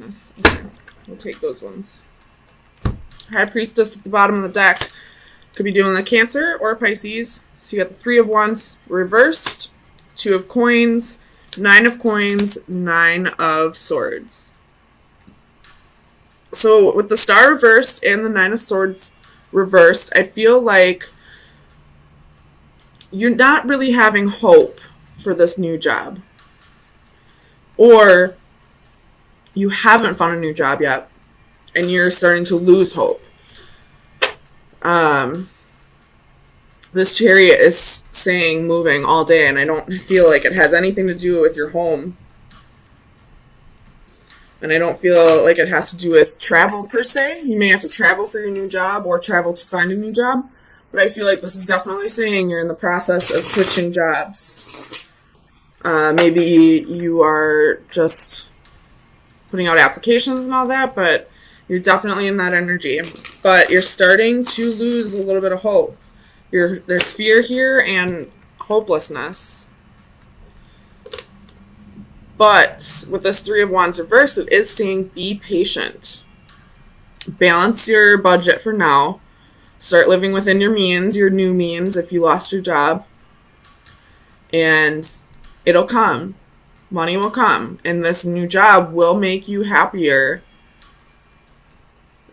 hopelessness. Okay, we'll take those ones. High Priestess at the bottom of the deck. Could be doing a Cancer or a Pisces. So you got the Three of Wands reversed, Two of Coins, Nine of Coins, Nine of Swords. So with the Star reversed and the Nine of Swords reversed, I feel like you're not really having hope for this new job. Or you haven't found a new job yet and you're starting to lose hope. This Chariot is saying moving all day, and I don't feel like it has anything to do with your home. And I don't feel like it has to do with travel per se. You may have to travel for your new job or travel to find a new job. But I feel like this is definitely saying you're in the process of switching jobs. Maybe you are just putting out applications and all that, but you're definitely in that energy. But you're starting to lose a little bit of hope. There's fear here and hopelessness. But with this Three of Wands reversed, it is saying be patient. Balance your budget for now. Start living within your means, your new means, if you lost your job. And it'll come. Money will come. And this new job will make you happier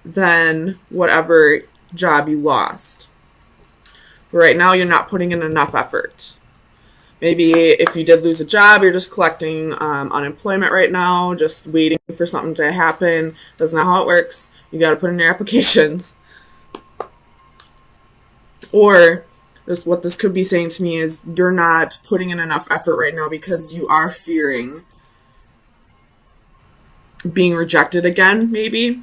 than whatever job you lost. But right now, you're not putting in enough effort. Maybe if you did lose a job, you're just collecting unemployment right now, just waiting for something to happen. That's not how it works. You got to put in your applications. Or what this could be saying to me is you're not putting in enough effort right now because you are fearing being rejected again, maybe.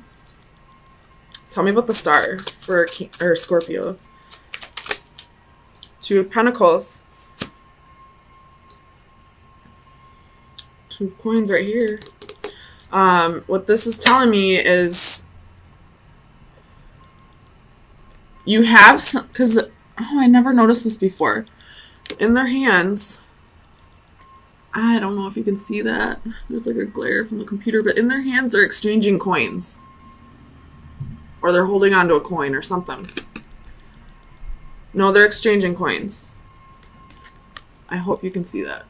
Tell me about the Star for Scorpio. Two of Pentacles. Two of Coins right here. What this is telling me is you have some, because, I never noticed this before. In their hands, I don't know if you can see that. There's like a glare from the computer, but in their hands they're exchanging coins. Or they're holding onto a coin or something. No, they're exchanging coins. I hope you can see that.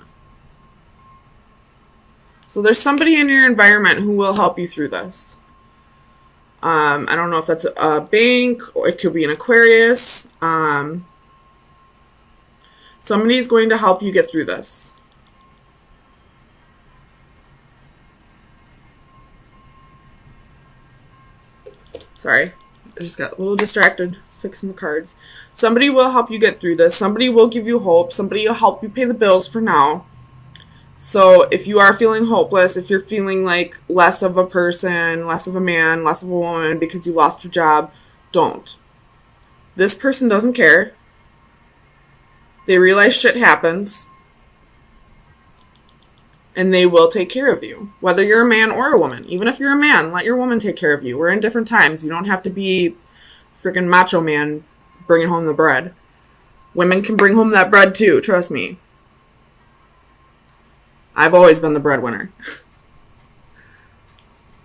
So there's somebody in your environment who will help you through this. I don't know if that's a bank or it could be an Aquarius. Somebody's going to help you get through this. Sorry, I just got a little distracted fixing the cards. Somebody will help you get through this. Somebody will give you hope. Somebody will help you pay the bills for now. So if you are feeling hopeless, if you're feeling like less of a person, less of a man, less of a woman because you lost your job, don't. This person doesn't care. They realize shit happens. And they will take care of you. Whether you're a man or a woman. Even if you're a man, let your woman take care of you. We're in different times. You don't have to be freaking macho man bringing home the bread. Women can bring home that bread too, trust me. I've always been the breadwinner.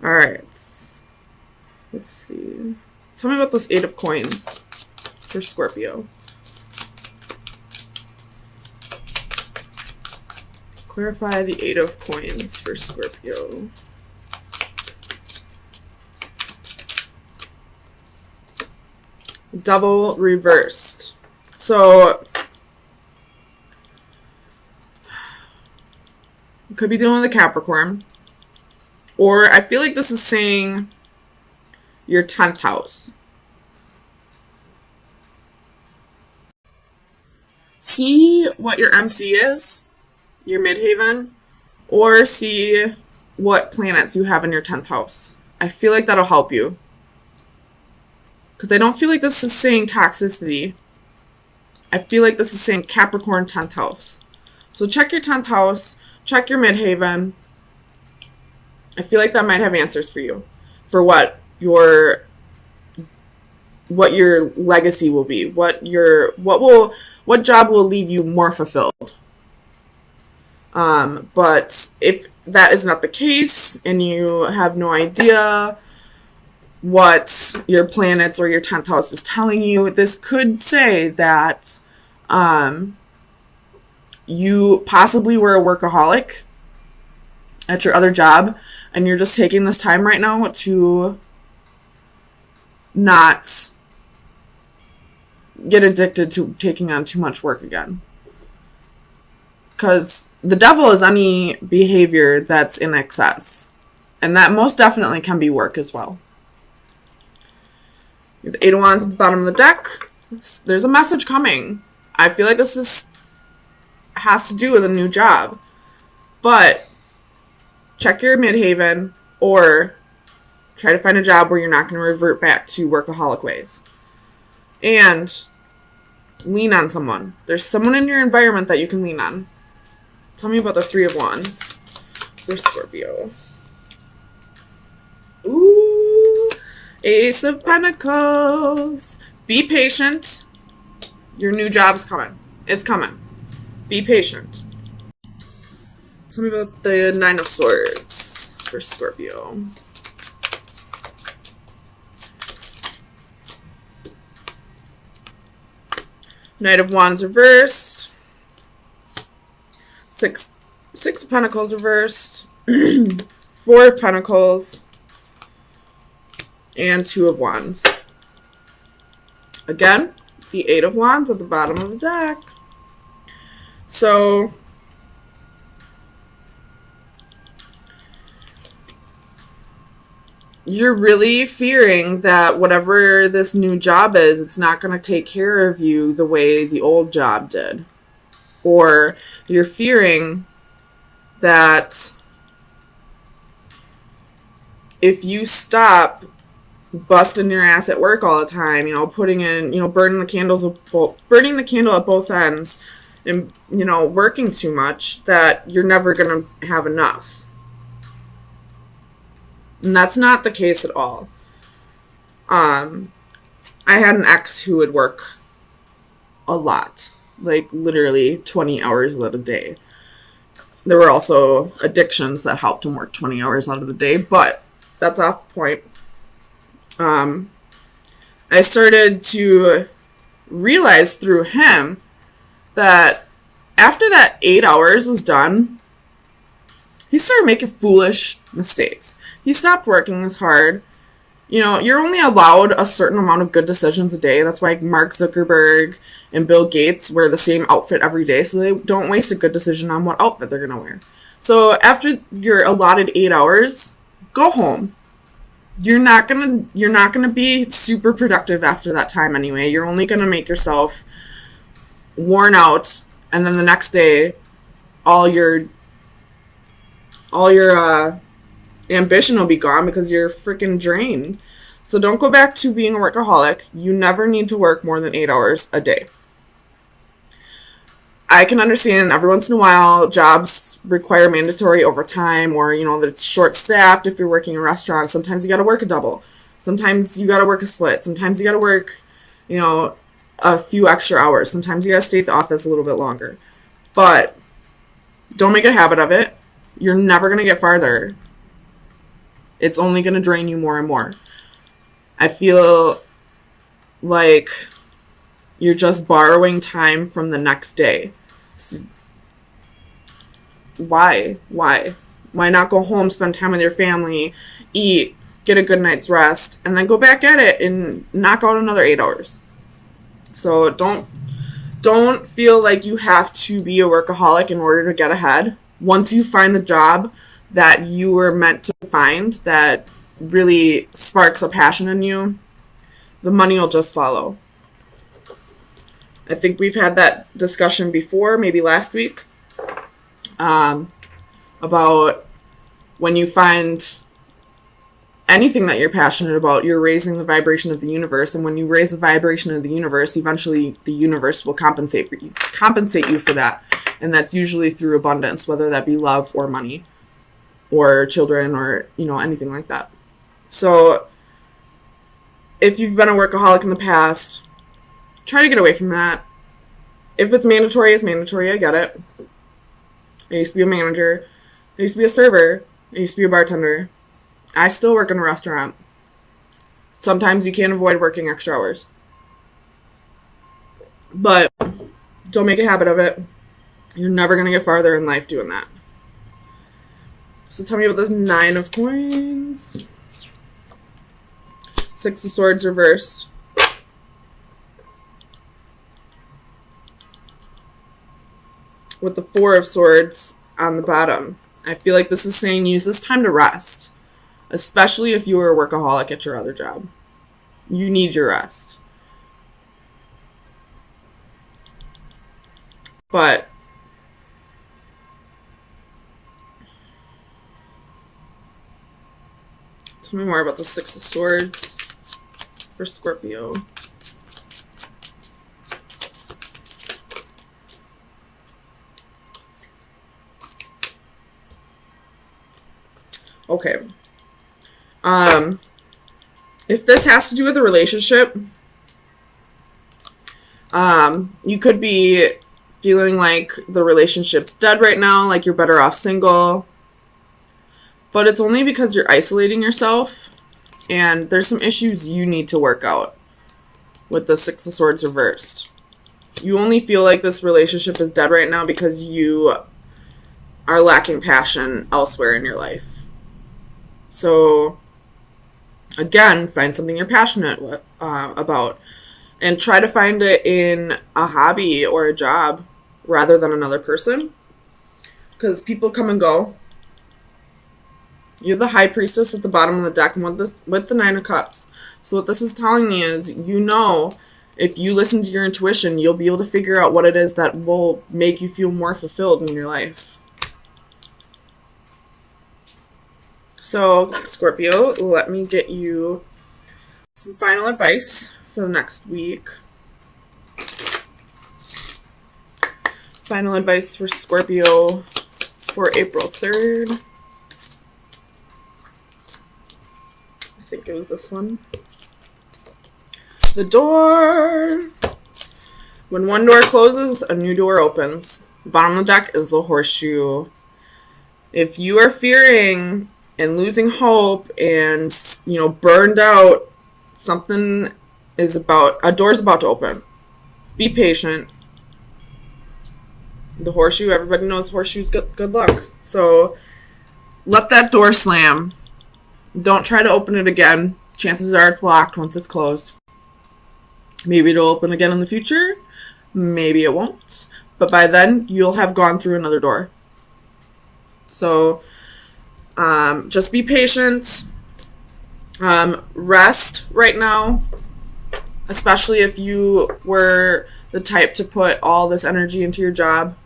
Alright. Let's see. Tell me about this Eight of Coins for Scorpio. Clarify the Eight of Coins for Scorpio. Devil reversed. So, could be dealing with a Capricorn. Or I feel like this is saying your 10th house. See what your MC is, your midhaven, or see what planets you have in your 10th house. I feel like that'll help you. Because I don't feel like this is saying toxicity. I feel like this is saying Capricorn 10th house. So check your 10th house, check your midhaven. I feel like that might have answers for you. For what your legacy will be. What job will leave you more fulfilled. But if that is not the case and you have no idea what your planets or your 10th house is telling you, this could say that you possibly were a workaholic at your other job and you're just taking this time right now to not get addicted to taking on too much work again. Because the devil is any behavior that's in excess. And that most definitely can be work as well. You have the Eight of Wands at the bottom of the deck. There's a message coming. I feel like this has to do with a new job. But check your midhaven or try to find a job where you're not going to revert back to workaholic ways. And lean on someone. There's someone in your environment that you can lean on. Tell me about the Three of Wands for Scorpio. Ooh, Ace of Pentacles. Be patient. Your new job's coming. It's coming. Be patient. Tell me about the Nine of Swords for Scorpio. Knight of Wands reversed. Six of Pentacles reversed. Four of Pentacles. And Two of Wands. Again, the Eight of Wands at the bottom of the deck. So you're really fearing that whatever this new job is, it's not going to take care of you the way the old job did. Or you're fearing that if you stop busting your ass at work all the time, burning the candle at both ends and, working too much, that you're never going to have enough. And that's not the case at all. I had an ex who would work a lot, like literally 20 hours out of the day. There were also addictions that helped him work 20 hours out of the day, but that's off point. I started to realize through him that after that 8 hours was done, he started making foolish mistakes. He stopped working as hard. You're only allowed a certain amount of good decisions a day. That's why Mark Zuckerberg and Bill Gates wear the same outfit every day, so they don't waste a good decision on what outfit they're going to wear. So after your allotted 8 hours, go home. You're not gonna be super productive after that time anyway. You're only gonna make yourself worn out, and then the next day, all your ambition will be gone because you're freaking drained. So don't go back to being a workaholic. You never need to work more than 8 hours a day. I can understand every once in a while jobs require mandatory overtime, or that it's short staffed. If you're working in a restaurant, sometimes you got to work a double. Sometimes you got to work a split. Sometimes you got to work, a few extra hours. Sometimes you got to stay at the office a little bit longer. But don't make a habit of it. You're never going to get farther. It's only going to drain you more and more. I feel like you're just borrowing time from the next day. So why not go home, spend time with your family, eat, get a good night's rest, and then go back at it and knock out another 8 hours? So don't feel like you have to be a workaholic in order to get ahead. Once you find the job that you were meant to find that really sparks a passion in you, the money will just follow. I think we've had that discussion before, maybe last week, about when you find anything that you're passionate about, you're raising the vibration of the universe. And when you raise the vibration of the universe, eventually the universe will compensate you for that. And that's usually through abundance, whether that be love or money or children or, anything like that. So if you've been a workaholic in the past, try to get away from that. If it's mandatory, it's mandatory. I get it. I used to be a manager. I used to be a server. I used to be a bartender. I still work in a restaurant. Sometimes you can't avoid working extra hours. But don't make a habit of it. You're never going to get farther in life doing that. So tell me about this 9 of coins. 6 of swords reversed. With the 4 of swords on the bottom. I feel like this is saying use this time to rest. Especially if you were a workaholic at your other job. You need your rest. But tell me more about the 6 of swords for Scorpio. Okay. If this has to do with a relationship, you could be feeling like the relationship's dead right now, like you're better off single. But it's only because you're isolating yourself, and there's some issues you need to work out with the 6 of swords reversed. You only feel like this relationship is dead right now because you are lacking passion elsewhere in your life. So, again, find something you're passionate about. And try to find it in a hobby or a job rather than another person. Because people come and go. You have the High Priestess at the bottom of the deck with the 9 of Cups. So what this is telling me is, if you listen to your intuition, you'll be able to figure out what it is that will make you feel more fulfilled in your life. So, Scorpio, let me get you some final advice for the next week. Final advice for Scorpio for April 3rd. I think it was this one. The door. When one door closes, a new door opens. The bottom of the deck is the horseshoe. If you are fearing and losing hope and, burned out, a door's about to open. Be patient. The horseshoe, everybody knows horseshoe's good luck. So let that door slam. Don't try to open it again. Chances are it's locked once it's closed. Maybe it'll open again in the future. Maybe it won't. But by then, you'll have gone through another door. So just be patient. Rest right now, especially if you were the type to put all this energy into your job.